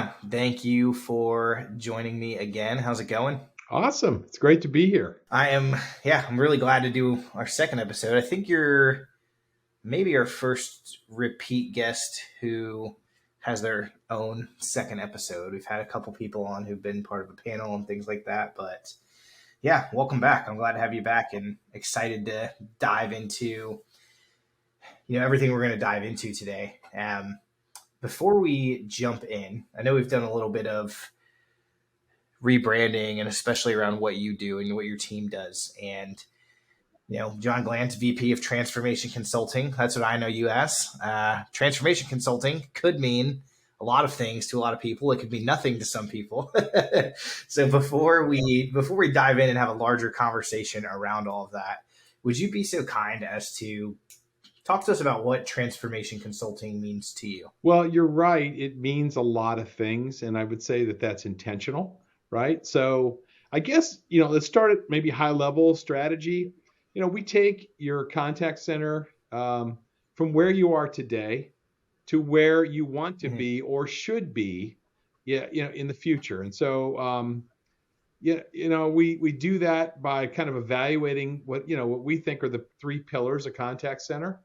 John, thank you for joining me again. How's it going? Awesome. It's great to be here. I'm really glad to do our second episode. I think you're maybe our first repeat guest who has their own second episode. We've had a couple people on who've been part of a panel and things like that, but yeah, welcome back. I'm glad to have you back and excited to dive into, everything we're going to dive into today. Before we jump in, I know we've done a little bit of rebranding and especially around what you do and what your team does. And, John Glantz, VP of Transformation Consulting. That's what I know you as. Transformation Consulting could mean a lot of things to a lot of people. It could mean nothing to some people. So before we dive in and have a larger conversation around all of that, would you be so kind as to talk to us about what transformation consulting means to you? Well, you're right. It means a lot of things. And I would say that that's intentional, right? So I guess, let's start at maybe high level strategy. We take your contact center from where you are today to where you want to be or should be, in the future. And so, we do that by kind of evaluating what we think are the three pillars of contact center: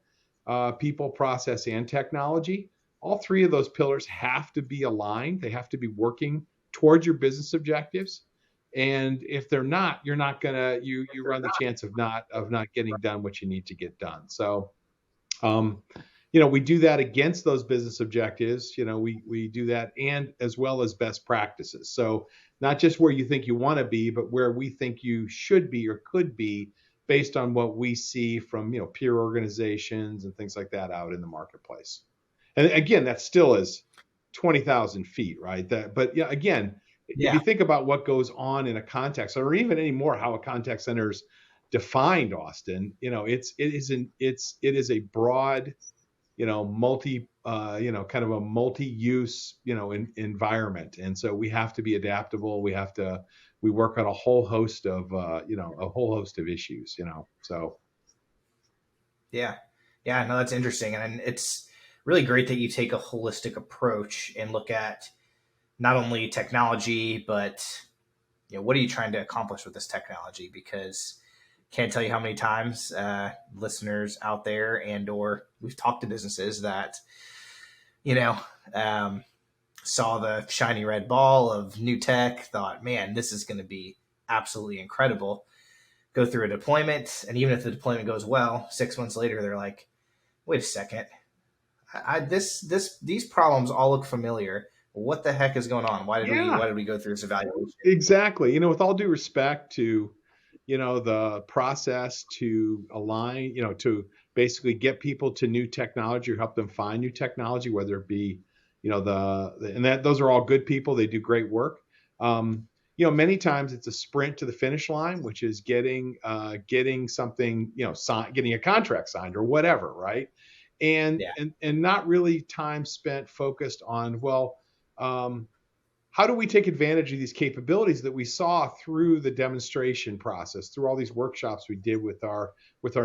people, process, and technology. All three of those pillars have to be aligned. They have to be working towards your business objectives. And if they're not, you're not gonna you run the chance of not getting done what you need to get done. So, we do that against those business objectives. We do that, and as well as best practices. So not just where you think you want to be, but where we think you should be or could be based on what we see from, peer organizations and things like that out in the marketplace. And again, that still is 20,000 feet, right? But yeah, again, if you think about what goes on in a contact center, or even anymore how a contact center is defined, Austin, it is a broad, multi, kind of a multi-use, environment. And so we have to be adaptable. We work on a whole host of, issues, so. Yeah. Yeah, no, that's interesting. And it's really great that you take a holistic approach and look at not only technology, but, what are you trying to accomplish with this technology? Because can't tell you how many times listeners out there or we've talked to businesses that, saw the shiny red ball of new tech, thought, man, this is going to be absolutely incredible. Go through a deployment. And even if the deployment goes well, 6 months later, they're like, wait a second. These problems all look familiar. What the heck is going on? Why did we go through this evaluation? Exactly. With all due respect to, the process to align, to basically get people to new technology or help them find new technology, whether it be, those are all good people. They do great work. Many times it's a sprint to the finish line, which is getting something, getting a contract signed or whatever. Right. And not really time spent focused on, how do we take advantage of these capabilities that we saw through the demonstration process, through all these workshops we did with our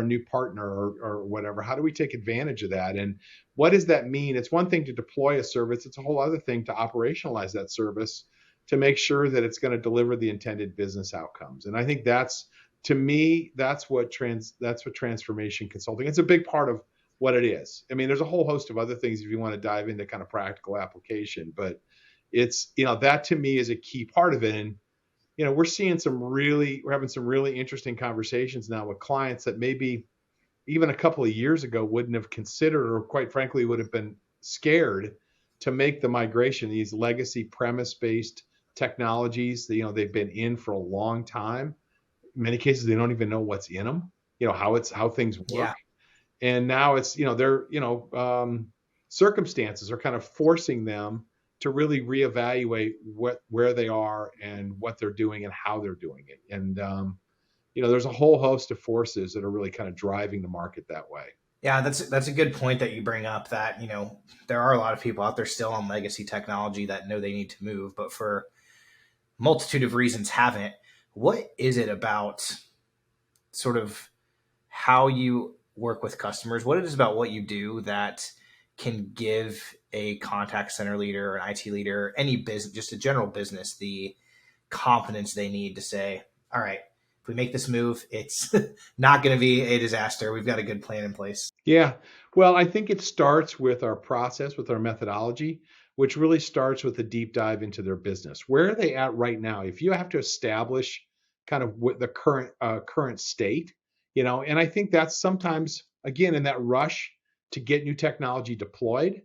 new partner or whatever? How do we take advantage of that? And what does that mean? It's one thing to deploy a service. It's a whole other thing to operationalize that service to make sure that it's going to deliver the intended business outcomes. And I think to me, that's what transformation consulting. It's a big part of what it is. I mean, there's a whole host of other things if you want to dive into kind of practical application, but it's, that to me is a key part of it. And, we're having some really interesting conversations now with clients that maybe even a couple of years ago wouldn't have considered, or quite frankly, would have been scared to make the migration. These legacy premise-based technologies, they've been in for a long time. In many cases, they don't even know what's in them, how things work. Yeah. And now it's, circumstances are kind of forcing them to really reevaluate where they are and what they're doing and how they're doing it. And, there's a whole host of forces that are really kind of driving the market that way. Yeah, that's a good point that you bring up, that, there are a lot of people out there still on legacy technology that know they need to move, but for a multitude of reasons haven't. What is it about sort of how you work with customers? What it is about what you do that can give a contact center leader or an IT leader, any business, just a general business, the confidence they need to say, all right, if we make this move, it's not going to be a disaster. We've got a good plan in place. Yeah. Well, I think it starts with our process, with our methodology, which really starts with a deep dive into their business. Where are they at right now? If you have to establish kind of what the current state, and I think that's sometimes, again, in that rush to get new technology deployed,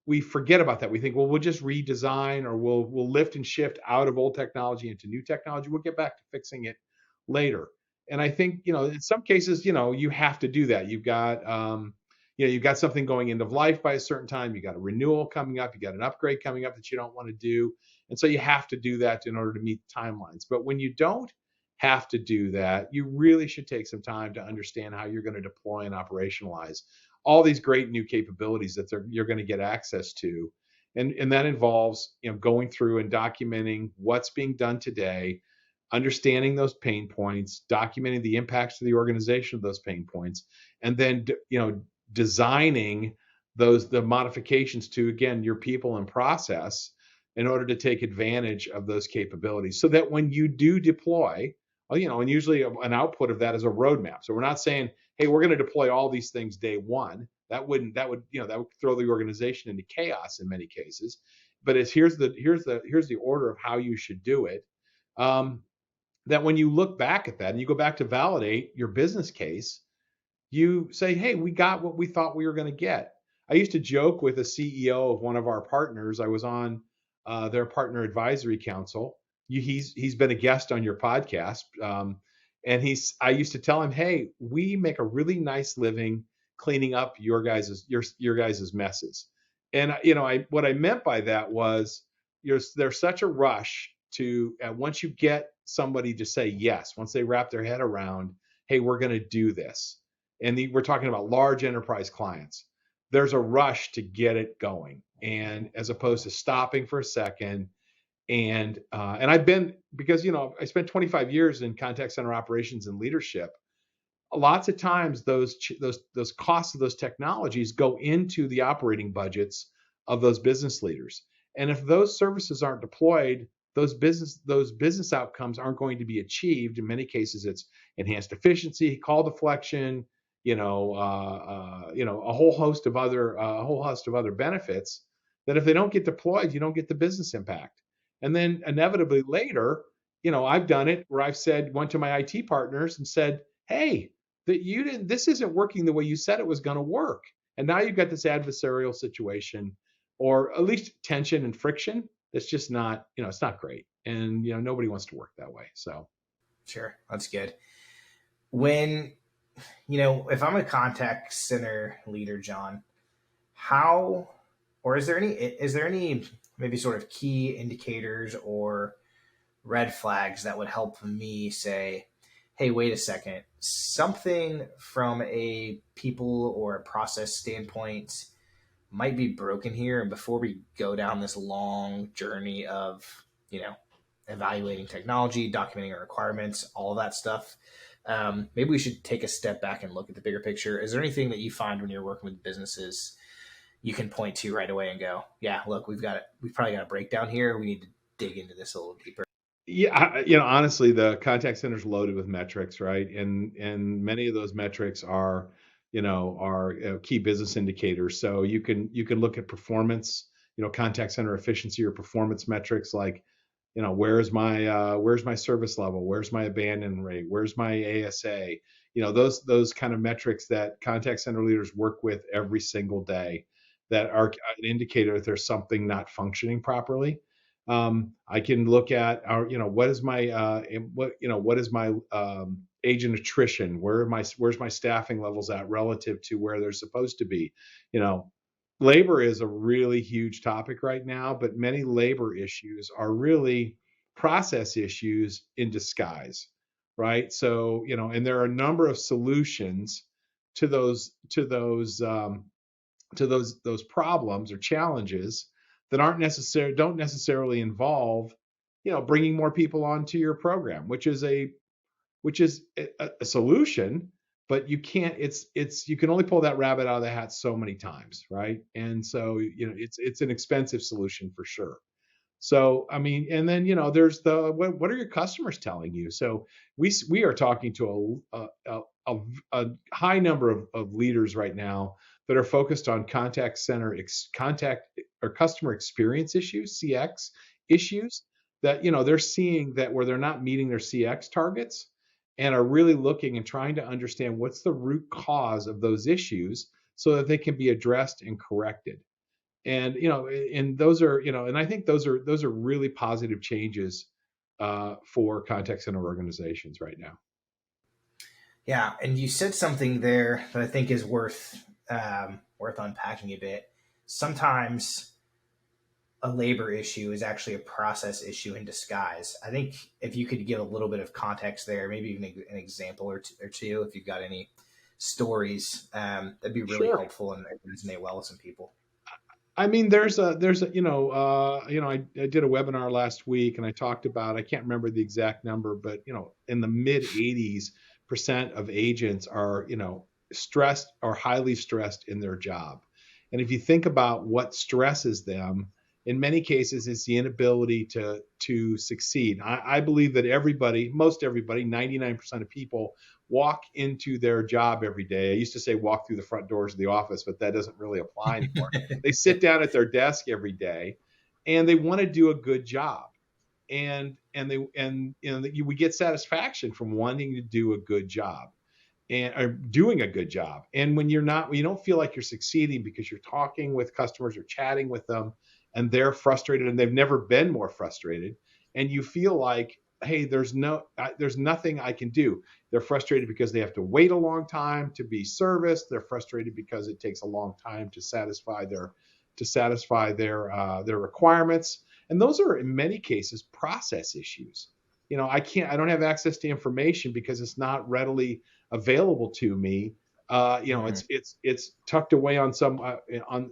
we forget about that. We think, well, we'll just redesign, or we'll lift and shift out of old technology into new technology. We'll get back to fixing it later. And I think, in some cases, you have to do that. You've got something going end of life by a certain time. You got a renewal coming up. You got an upgrade coming up that you don't want to do. And so you have to do that in order to meet timelines. But when you don't have to do that, you really should take some time to understand how you're going to deploy and operationalize all these great new capabilities that you're going to get access to. And that involves, going through and documenting what's being done today, understanding those pain points, documenting the impacts to the organization of those pain points, and then designing the modifications to, again, your people and process in order to take advantage of those capabilities, so that when you do deploy, and usually an output of that is a roadmap. So we're not saying, hey, we're going to deploy all these things day one. That would throw the organization into chaos in many cases. But here's the order of how you should do it. That when you look back at that and you go back to validate your business case, you say, hey, we got what we thought we were going to get. I used to joke with a CEO of one of our partners. I was on their partner advisory council. He's been a guest on your podcast. And I used to tell him, hey, we make a really nice living cleaning up your guys' messes. And what I meant by that was, there's such a rush to, once you get somebody to say yes, once they wrap their head around, hey, we're going to do this. And we're talking about large enterprise clients. There's a rush to get it going, and as opposed to stopping for a second. And I've been, because I spent 25 years in contact center operations and leadership. Lots of times those costs of those technologies go into the operating budgets of those business leaders. And if those services aren't deployed, those business outcomes aren't going to be achieved. In many cases, it's enhanced efficiency, call deflection, a whole host of other benefits that if they don't get deployed, you don't get the business impact. And then inevitably later, I've done it where went to my IT partners and said, hey, this isn't working the way you said it was going to work. And now you've got this adversarial situation, or at least tension and friction. That's just not, it's not great. And, nobody wants to work that way. So. Sure. That's good. When, if I'm a contact center leader, John, is there any maybe sort of key indicators or red flags that would help me say, hey, wait a second, something from a people or a process standpoint might be broken here. And before we go down this long journey of, evaluating technology, documenting our requirements, all of that stuff, maybe we should take a step back and look at the bigger picture. Is there anything that you find when you're working with businesses you can point to right away and go, yeah, look, we've probably got a breakdown here. We need to dig into this a little deeper? Yeah, honestly, the contact center is loaded with metrics, right? And many of those metrics are key business indicators. So you can look at performance, contact center efficiency or performance metrics like, where's my service level, where's my abandon rate, where's my ASA, those kind of metrics that contact center leaders work with every single day, that are an indicator that there's something not functioning properly. I can look at what is my agent attrition? Where's my staffing levels at relative to where they're supposed to be? Labor is a really huge topic right now, but many labor issues are really process issues in disguise, right? So, and there are a number of solutions to those problems or challenges that don't necessarily involve, bringing more people onto your program, which is a solution, but you can't, you can only pull that rabbit out of the hat so many times, right? And so, it's an expensive solution for sure. So, I mean, and then, there's what are your customers telling you? So we are talking to a high number of leaders right now that are focused on contact or customer experience issues, CX issues, that, they're seeing that where they're not meeting their CX targets, and are really looking and trying to understand what's the root cause of those issues so that they can be addressed and corrected. And and those are, and I think those are really positive changes for contact center organizations right now. Yeah, and you said something there that I think is worth unpacking a bit. Sometimes a labor issue is actually a process issue in disguise. I think if you could give a little bit of context there, maybe even an example or two, if you've got any stories, that'd be really Sure. helpful and resonate well with some people. I mean, there's a I did a webinar last week and I talked about, I can't remember the exact number, but in the mid 80% of agents are, stressed or highly stressed in their job. And if you think about what stresses them, in many cases it's the inability to succeed. I believe that most everybody, 99% of people walk into their job every day. I used to say walk through the front doors of the office, but that doesn't really apply anymore. They sit down at their desk every day and they want to do a good job. We get satisfaction from wanting to do a good job and are doing a good job. And when you don't feel like you're succeeding because you're talking with customers or chatting with them and they're frustrated and they've never been more frustrated, and you feel like, hey, there's nothing I can do. They're frustrated because they have to wait a long time to be serviced. They're frustrated because it takes a long time to satisfy their requirements. And those are in many cases process issues. I don't have access to information because it's not readily available to me. Mm-hmm. It's tucked away on some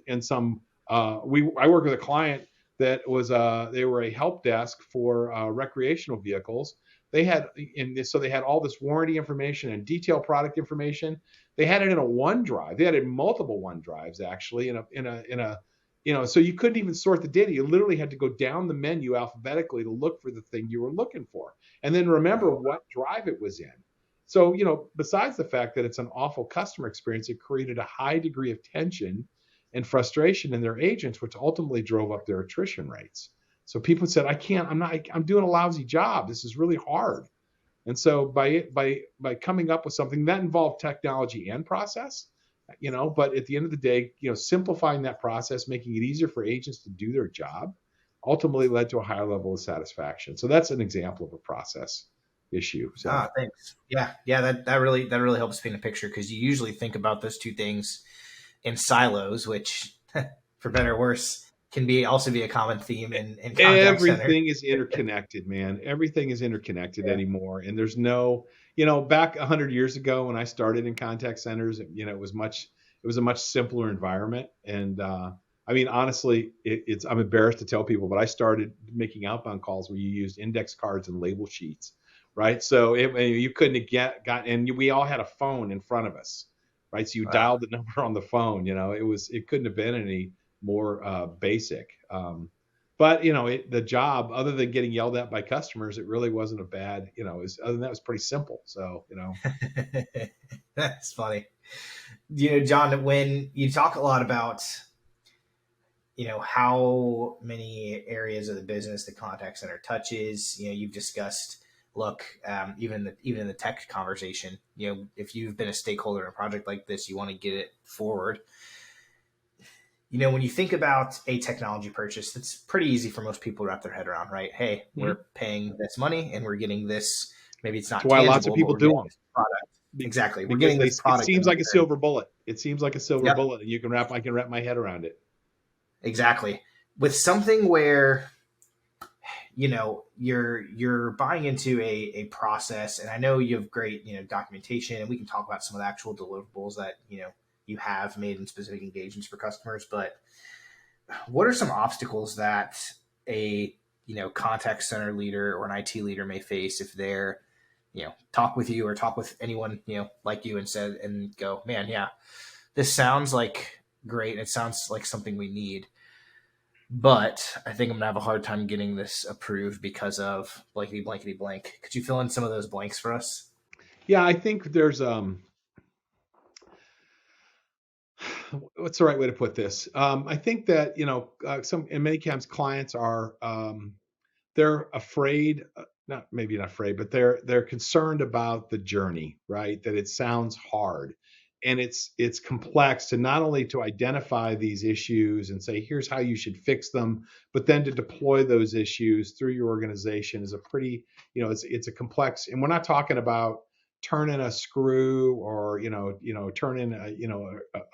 in some. I work with a client that was they were a help desk for recreational vehicles. So they had all this warranty information and detailed product information. They had it in a OneDrive. They had it in multiple OneDrives actually so you couldn't even sort the data. You literally had to go down the menu alphabetically to look for the thing you were looking for, and then remember what drive it was in. So, besides the fact that it's an awful customer experience, it created a high degree of tension and frustration in their agents, which ultimately drove up their attrition rates. So people said, I'm doing a lousy job. This is really hard. And so by coming up with something that involved technology and process, but at the end of the day, simplifying that process, making it easier for agents to do their job, ultimately led to a higher level of satisfaction. So that's an example of a process issue. So Thanks. Yeah, that really helps paint a picture, because you usually think about those two things in silos, which, for better or worse, can also be a common theme in contact center. everything is interconnected, man. Everything is interconnected anymore. And there's no, back 100 years ago when I started in contact centers, it was a much simpler environment. And I mean, honestly, I'm embarrassed to tell people, but I started making outbound calls where you used index cards and label sheets, right? So you couldn't and we all had a phone in front of us, right? So you dialed the number on the phone. It couldn't have been any more basic. But the job, other than getting yelled at by customers, it really wasn't a bad. Other than that, it was pretty simple. So That's funny. John, when you talk a lot about how many areas of the business the contact center touches, you've discussed. Look, even in the tech conversation, if you've been a stakeholder in a project like this, you want to get it forward. When you think about a technology purchase, it's pretty easy for most people to wrap their head around, right? Hey, we're paying this money and we're getting this. Maybe it's not that's why tangible, lots of people do them. Product. Exactly. We're Because getting this product. it seems like a silver bullet. It seems like a silver Yep. bullet, and I can wrap my head around it. Exactly. With something where you're buying into a process, and I know you have great documentation, and we can talk about some of the actual deliverables that you have made in specific engagements for customers. But what are some obstacles that a contact center leader or an IT leader may face if they're talk with you or talk with anyone, like you and go, man, yeah, this sounds like great. It sounds like something we need, but I think I'm gonna have a hard time getting this approved because of blankety blankety blank. Could you fill in some of those blanks for us? Yeah, I think there's what's the right way to put this? I think that some in many times clients are they're afraid, not maybe not afraid, but they're concerned about the journey, right? That it sounds hard, and it's complex to not only to identify these issues and say here's how you should fix them, but then to deploy those issues through your organization is a pretty, it's a complex. And we're not talking about turning a screw or turning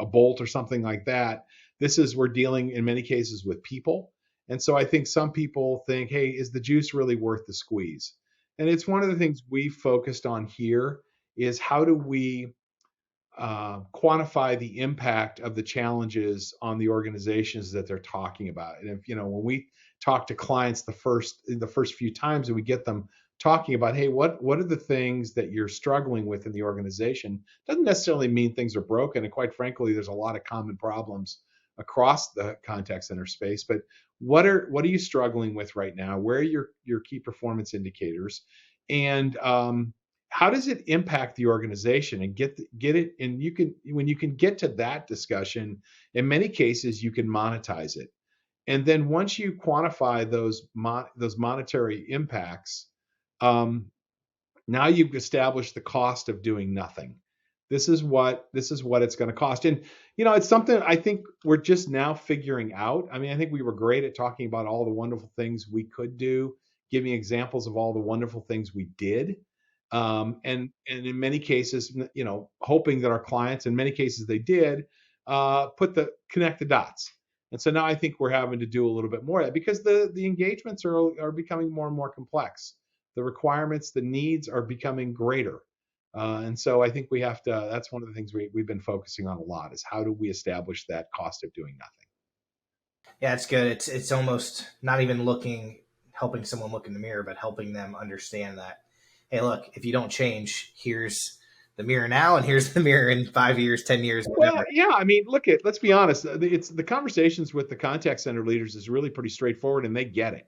a bolt or something like that. We're dealing in many cases with people. And so I think some people think, hey, is the juice really worth the squeeze? And it's one of the things we focused on here is how do we quantify the impact of the challenges on the organizations that they're talking about. And if, when we talk to clients the first few times and we get them talking about, hey, what are the things that you're struggling with in the organization? Doesn't necessarily mean things are broken. And quite frankly, there's a lot of common problems across the contact center space. But what are you struggling with right now? Where are your key performance indicators? And how does it impact the organization? And get it? And when you can get to that discussion, in many cases you can monetize it. And then once you quantify those monetary impacts, now you've established the cost of doing nothing. This is what it's going to cost. And it's something I think we're just now figuring out. I mean, I think we were great at talking about all the wonderful things we could do, giving examples of all the wonderful things we did. And in many cases, hoping that our clients, in many cases they did, connect the dots. And so now I think we're having to do a little bit more of that because the engagements are becoming more and more complex. The requirements, the needs are becoming greater. And so I think we have to, that's one of the things we've been focusing on a lot is how do we establish that cost of doing nothing? Yeah, it's good. It's almost not even helping someone look in the mirror, but helping them understand that, hey, look, if you don't change, here's the mirror now, and here's the mirror in 5 years, 10 years. Whatever. Well, yeah, I mean, let's be honest. It's the conversations with the contact center leaders is really pretty straightforward and they get it.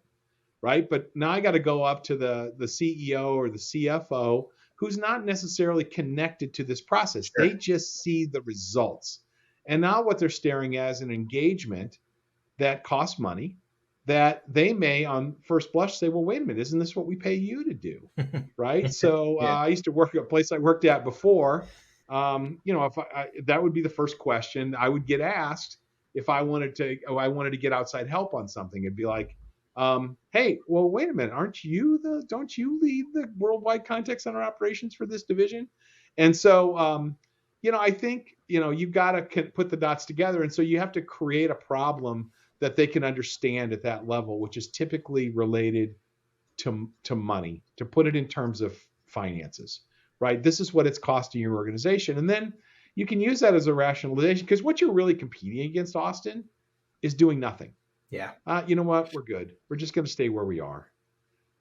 Right. But now I got to go up to the CEO or the CFO who's not necessarily connected to this process. Sure. They just see the results. And now what they're staring at is an engagement that costs money that they may on first blush say, well, wait a minute, isn't this what we pay you to do? Right. So yeah. I used to work at a place I worked at before. If that would be the first question I would get asked if I wanted to get outside help on something. It'd be like, hey, well, wait a minute, don't you lead the worldwide contact center operations for this division? And so, I think, you've got to put the dots together. And so you have to create a problem that they can understand at that level, which is typically related to money, to put it in terms of finances, right? This is what it's costing your organization. And then you can use that as a rationalization because what you're really competing against, Austin, is doing nothing. Yeah. You know what? We're good. We're just going to stay where we are.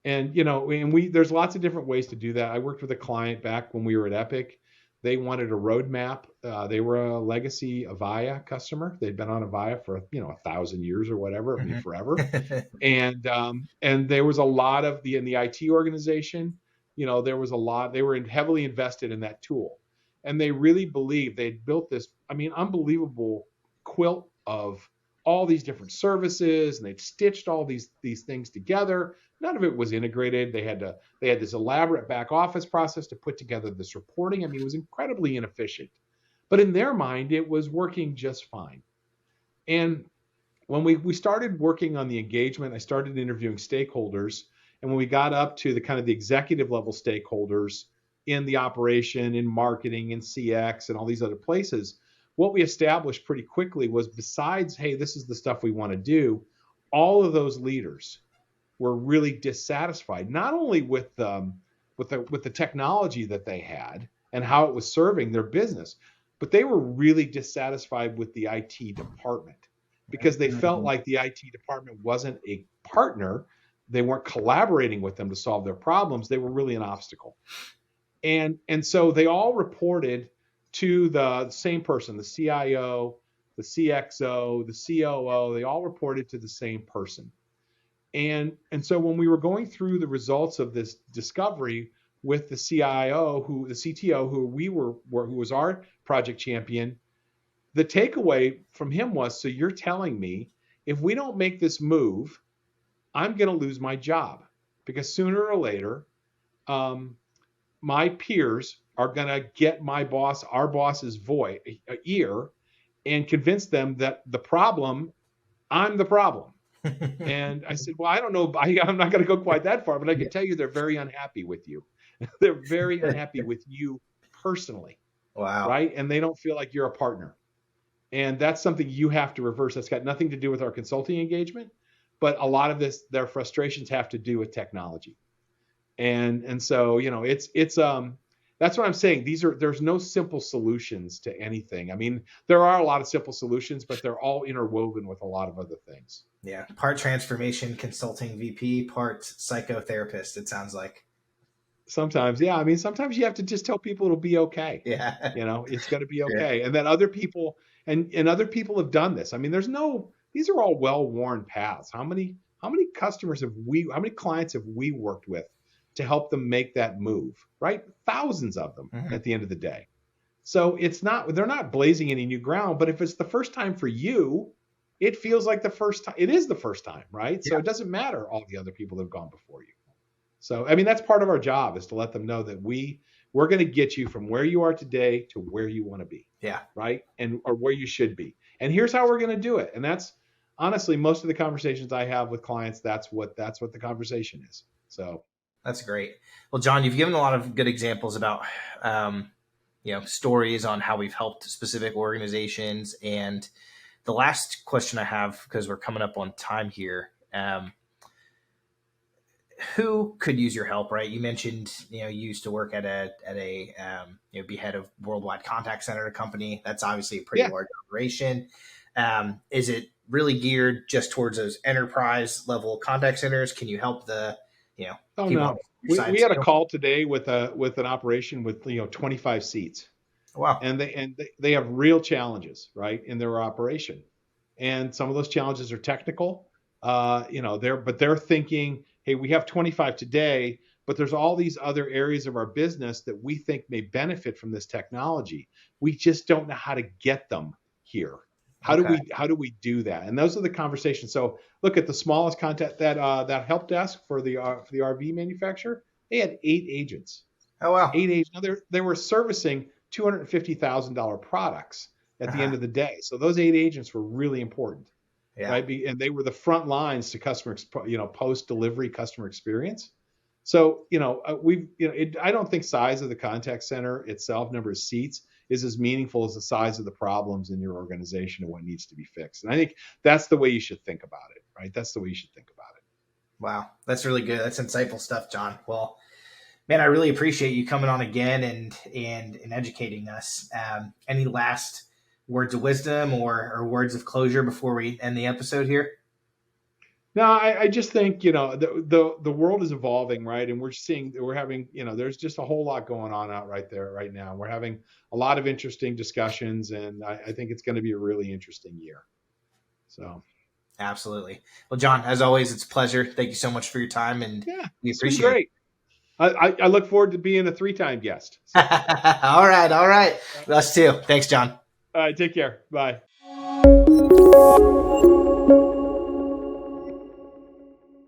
And, there's lots of different ways to do that. I worked with a client back when we were at Epic. They wanted a roadmap. They were a legacy Avaya customer. They'd been on Avaya for, 1,000 years or whatever, I mean, forever. And there was a lot of in the IT organization, there was a lot, they were heavily invested in that tool. And they really believed they'd built this, unbelievable quilt of all these different services, and they'd stitched all these things together. None of it was integrated. They had this elaborate back office process to put together this reporting. It was incredibly inefficient, but in their mind, it was working just fine. And when we started working on the engagement, I started interviewing stakeholders. And when we got up to the kind of the executive level stakeholders in the operation, in marketing, in CX, and all these other places, what we established pretty quickly was besides, hey, this is the stuff we want to do, all of those leaders were really dissatisfied, not only with the technology that they had and how it was serving their business, but they were really dissatisfied with the IT department because they felt like the IT department wasn't a partner. They weren't collaborating with them to solve their problems. They were really an obstacle. And so they all reported to the same person, the CIO, the CXO, the COO. They all reported to the same person. And so when we were going through the results of this discovery with the CIO, the CTO, who was our project champion, the takeaway from him was, so you're telling me if we don't make this move, I'm going to lose my job, because sooner or later, my peers are going to get our boss's ear, and convince them that I'm the problem. And I said, well, I don't know. I'm not going to go quite that far, but I can tell you they're very unhappy with you. They're very unhappy with you personally. Wow. Right. And they don't feel like you're a partner. And that's something you have to reverse. That's got nothing to do with our consulting engagement, but a lot of their frustrations have to do with technology. And so, that's what I'm saying. There's no simple solutions to anything. I mean, there are a lot of simple solutions, but they're all interwoven with a lot of other things. Yeah. Part transformation consulting VP, part psychotherapist, it sounds like. Sometimes, yeah. I mean, sometimes you have to just tell people it'll be okay. Yeah. It's going to be okay. Yeah. And then other people, and other people have done this. I mean, these are all well-worn paths. How many clients have we worked with to help them make that move, right? Thousands of them at the end of the day. So they're not blazing any new ground, but if it's the first time for you, it feels like the first time. It is the first time, right? Yeah. So it doesn't matter all the other people that have gone before you. So, I mean, that's part of our job, is to let them know that we're going to get you from where you are today to where you want to be. Yeah. Right. Or where you should be. And here's how we're going to do it. And that's honestly, most of the conversations I have with clients, that's what the conversation is. So that's great. Well, John, you've given a lot of good examples about, stories on how we've helped specific organizations. And the last question I have, because we're coming up on time here, who could use your help, right? You mentioned, you used to work at a be head of worldwide contact center at a company. That's obviously a pretty large operation. Is it really geared just towards those enterprise level contact centers? Can you help the, Oh, no. We had a call today with an operation with 25 seats. Wow. And they have real challenges, right, in their operation. And some of those challenges are technical. They're thinking, hey, we have 25 today, but there's all these other areas of our business that we think may benefit from this technology. We just don't know how to get them here. How do we do that? And those are the conversations. So look at the smallest contact, that help desk for the RV manufacturer. They had 8 agents. Oh wow! 8 agents. Now they were servicing $250,000 products at the end of the day. So those 8 agents were really important, right? And they were the front lines to customer, post delivery customer experience. So I don't think size of the contact center itself, number of seats, is as meaningful as the size of the problems in your organization and what needs to be fixed. And I think that's the way you should think about it, right? That's the way you should think about it. Wow. That's really good. That's insightful stuff, John. Well, man, I really appreciate you coming on again and educating us. Any last words of wisdom or words of closure before we end the episode here? No, I just think, the world is evolving, right? And we're having, there's just a whole lot going on out right there right now. We're having a lot of interesting discussions, and I think it's going to be a really interesting year. So. Absolutely. Well, John, as always, it's a pleasure. Thank you so much for your time, and we appreciate great. it. I look forward to being a 3-time guest. So. All right. Us too. Thanks, John. All right. Take care. Bye.